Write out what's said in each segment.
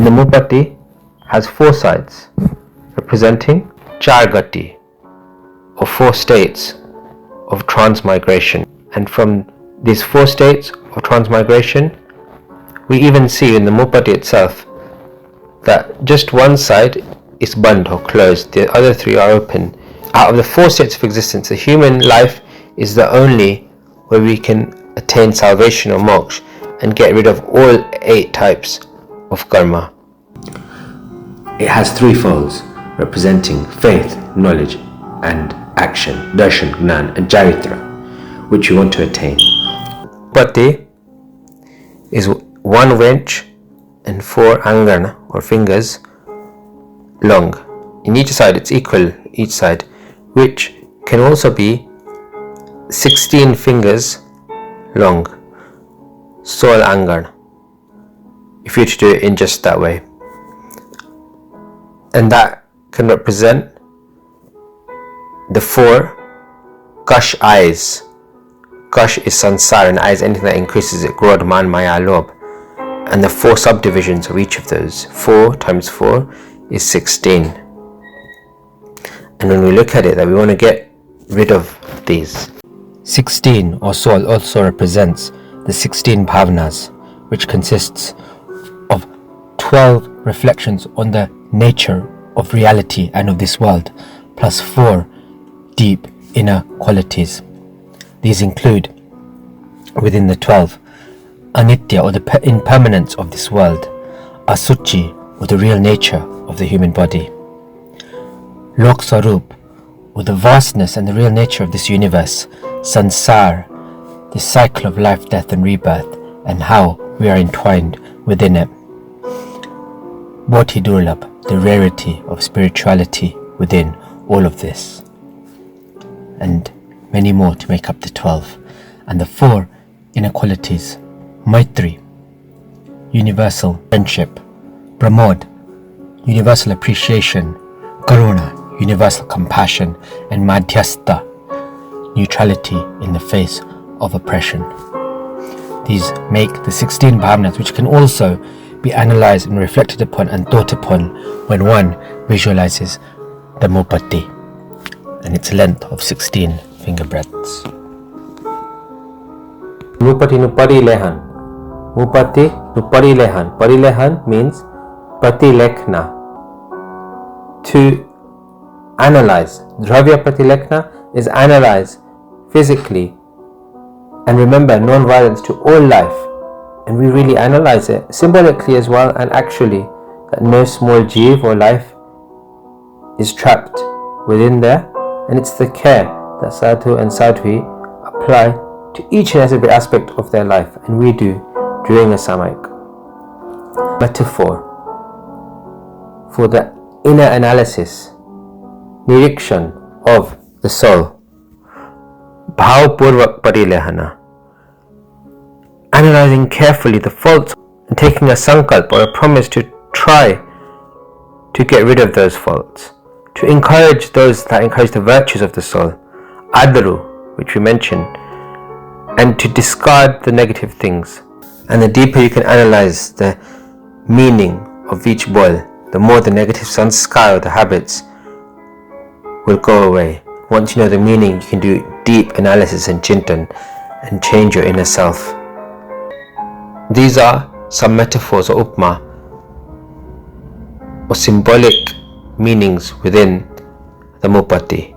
The Muhapatti has 4 sides, representing char gati, or 4 states of transmigration. And from these 4 states of transmigration, we even see in the Muhapatti itself that just one side is band or closed, the other 3 are open. Out of the 4 states of existence, the human life is the only where we can attain salvation or moksha and get rid of all 8 types of karma. It has 3 folds representing faith, knowledge and action, darshan, gnaan and charitra, which we want to attain. Muhapatti is 1 winch and 4 angana or fingers long. In each side it's equal, each side, which can also be 16 fingers long, sol angan, if you were to do it in just that way. And that can represent the 4 kash eyes. Kash is sansar, and eye is anything that increases it, krodh, man, maya, lobh. And the 4 subdivisions of each of those, 4 times 4 is 16. And when we look at it, that we want to get rid of these. 16 or sol also represents the 16 bhavnas, which consists of 12 reflections on the nature of reality and of this world, plus 4 deep inner qualities. These include, within the 12, anitya, or the impermanence of this world, asuchi, or the real nature of the human body, lok sarup, or the vastness and the real nature of this universe, sansar, the cycle of life, death and rebirth, and how we are entwined within it, bodhi durlabh, the rarity of spirituality within all of this, and many more to make up the 12. And the 4 inequalities, maitri, universal friendship, pramod, universal appreciation, karuna, universal compassion, and madhyastha, neutrality in the face of oppression. These make the 16 bhavnas, which can also be analyzed and reflected upon and thought upon when one visualizes the Muhapatti and its length of 16 finger breadths. Muhapatti nu parilehan. Muhapatti nu parilehan. Parilehan means pratilekna, to analyze. Dravya pratilekna is analyze physically, and remember non-violence to all life, and we really analyze it symbolically as well, and actually that no small jeev or life is trapped within there, and it's the care that sadhu and sadhvi apply to each and every aspect of their life, and we do during a samayik. Metaphor for the inner analysis, nirikshan of the soul, bhaav purvak parilehana, analyzing carefully the faults and taking a sankalp or a promise to try to get rid of those faults, to encourage those that encourage the virtues of the soul, adaru, which we mentioned, and to discard the negative things. And the deeper you can analyze the meaning of each bol, the more the negative sanskar or the habits will go away. Once you know the meaning, you can do deep analysis and chintan and change your inner self. These are some metaphors or upma, or symbolic meanings within the Muhapatti.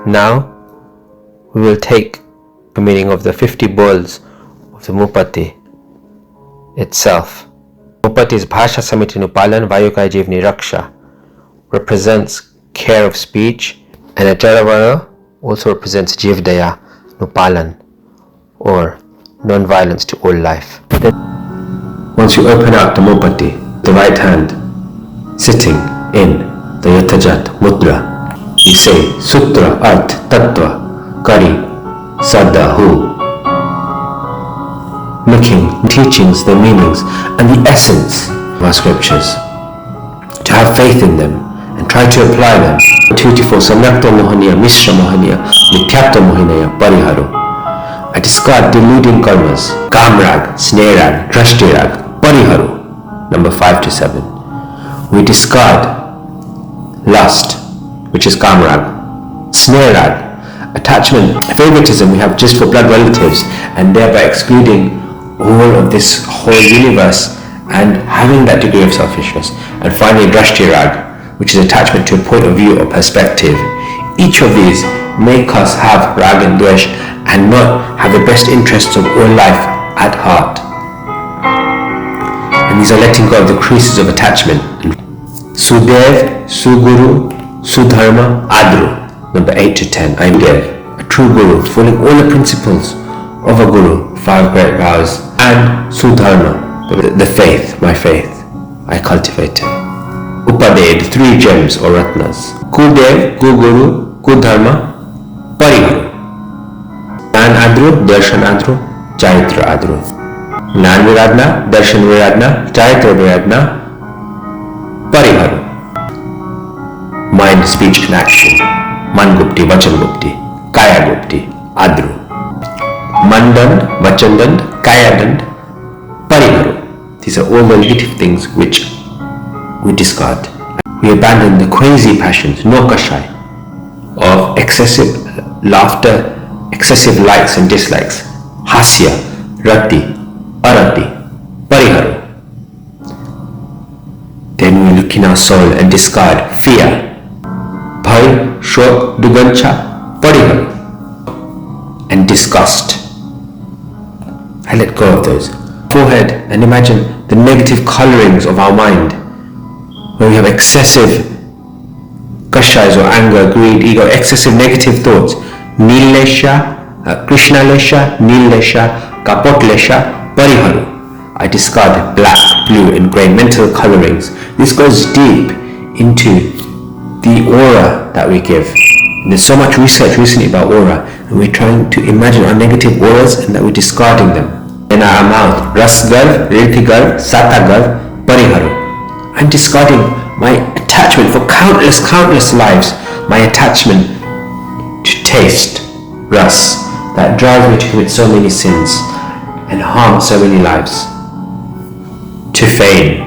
Now we will take the meaning of the 50 bols of the Muhapatti itself. Muhapatti's bhasha samiti nupalan vayukaya jivni raksha represents care of speech, and a charavalo also represents jivdaya nupalan, or non-violence to all life. Once you open out the Muhapatti, the right hand sitting in the yatajat mudra, you say sutra art tattva kari sadda hu, looking, teachings, the meanings and the essence of our scriptures, to have faith in them and try to apply them. 24 samyakta mohaniya mishra mohaniya mityapta mohinaya pariharu. I discard deluding karmas, kamrag, snarerag, drashtirag, pariharu. number 5 to 7. We discard lust, which is kamarag, snare rag, attachment, favoritism we have just for blood relatives, and thereby excluding all of this whole universe and having that degree of selfishness. And finally, drashti rag, which is attachment to a point of view or perspective. Each of these make us have rag and dvesh and not have the best interests of all life at heart. And these are letting go of the creases of attachment. Sudev, Suguru, Sudharma, Adru, number 8 to 10. I am Dev, a true Guru, following all the principles of a Guru, 5 great vows, and Sudharma, the faith, my faith, I cultivate it. Upadeh, the 3 gems or ratnas. Kudev, Kuguru, Kudharma, Pariharu. Gnaan Adru, Darshan Adru, Charitra Adru. Gnaan Viradna, Darshan Viradna, Charitra Viradna, Pariharu. Mind, speech and action. Man Gupti, Vachan Gupti, Kaya Gupti, Adru. Mandand, Vachandand, Kayadand, Pariharu. These are all the negative things which we discard. We abandon the crazy passions, no kashai, of excessive laughter, excessive likes and dislikes, hasya, rati, arati, pariharu. Then we look in our soul and discard fear, bhai, shok, dugancha, pariharu, and disgust. I let go of those. Forehead and imagine the negative colorings of our mind, where we have excessive kashais or anger, greed, ego, excessive negative thoughts. Nilesha, Krishna Lesha, Nilesha, Kapot Lesha, Pariharu. I discard black, blue and grey mental colorings. This goes deep into the aura that we give. And there's so much research recently about aura, and we're trying to imagine our negative auras and that we're discarding them. In our mouth, Rasgar, Ritigar, Satagar, Pariharu. I'm discarding my attachment for countless lives, my attachment to taste, ras, that drives me to commit so many sins and harm so many lives. To fame,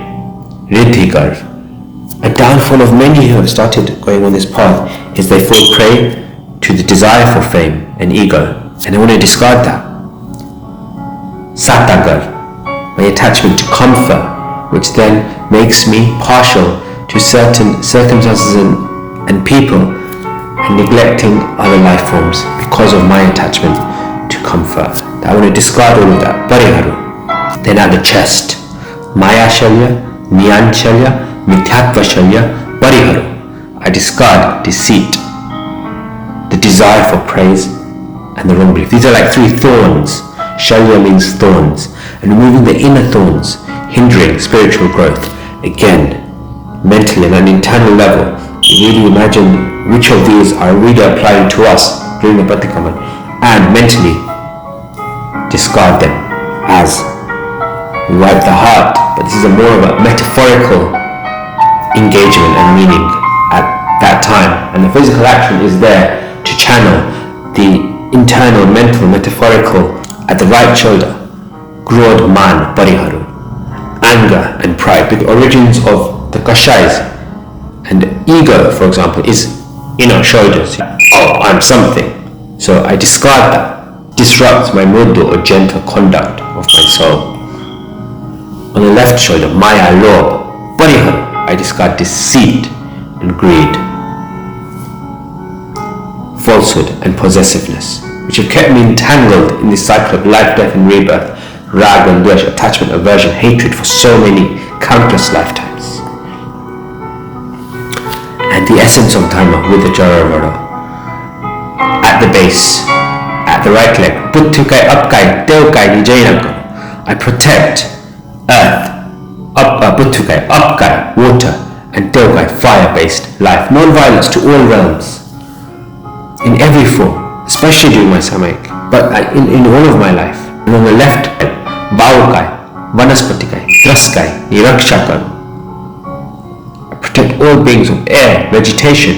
Ridhigar. A downfall of many who have started going on this path is they fall prey to the desire for fame and ego, and they want to discard that. Satagar, my attachment to comfort, which then makes me partial to certain circumstances and people, and neglecting other life forms because of my attachment to comfort. I want to discard all of that. Pariharu. Then at the chest, Maya Shalya, Gnaan Shalya, Micchammi Shalya, Pariharu. I discard deceit, the desire for praise, and the wrong belief. These are like 3 thorns. Shalya means thorns, and removing the inner thorns, hindering spiritual growth. Again, mentally on an internal level, you really imagine which of these are really applying to us during the pratikraman, and mentally discard them as we wipe the heart. But this is more of a metaphorical engagement and meaning at that time, and the physical action is there to channel the internal, mental, metaphorical at the right shoulder. Krodh, man, pariharu. Anger and pride, the origins of the kashais, and ego, for example, is in our shoulders. Oh, I'm something. So I discard that. Disrupts my muddu or gentle conduct of my soul. On the left shoulder, maya, lobh, pariharu. I discard deceit and greed, falsehood and possessiveness, which have kept me entangled in this cycle of life, death and rebirth, rag and dvesh, attachment, aversion, hatred for so many countless lifetimes. And the essence of dharma with the charavalo. At the base, at the right leg, puttukai, upkai, teukai, nijainam. I protect earth, puttukai, upkai, water, and teukai, fire-based life. Non-violence to all realms, in every form, especially during my samayik, but in all of my life. And on the left, bhaav, vanaspatikai, traskai, nirakshakan. I protect all beings of air, vegetation,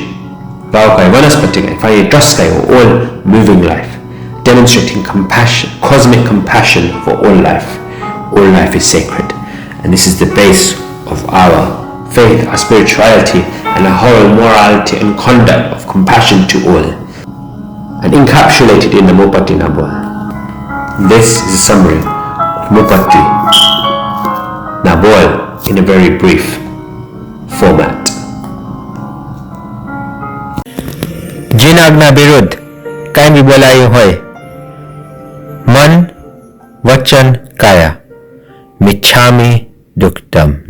bhaav, vanaspatikai, finally traskai, or all moving life, demonstrating compassion, cosmic compassion for all life. All life is sacred. And this is the base of our faith, our spirituality, and our whole morality and conduct of compassion to all, and encapsulated in the Muhapatti Nabol. This is a summary of Muhapatti Nabol in a very brief format. जिन आज्ञा विरुद्ध कहीं भी बोलाई होए, मन, वचन, काया, मिच्छामि दुक्कदम.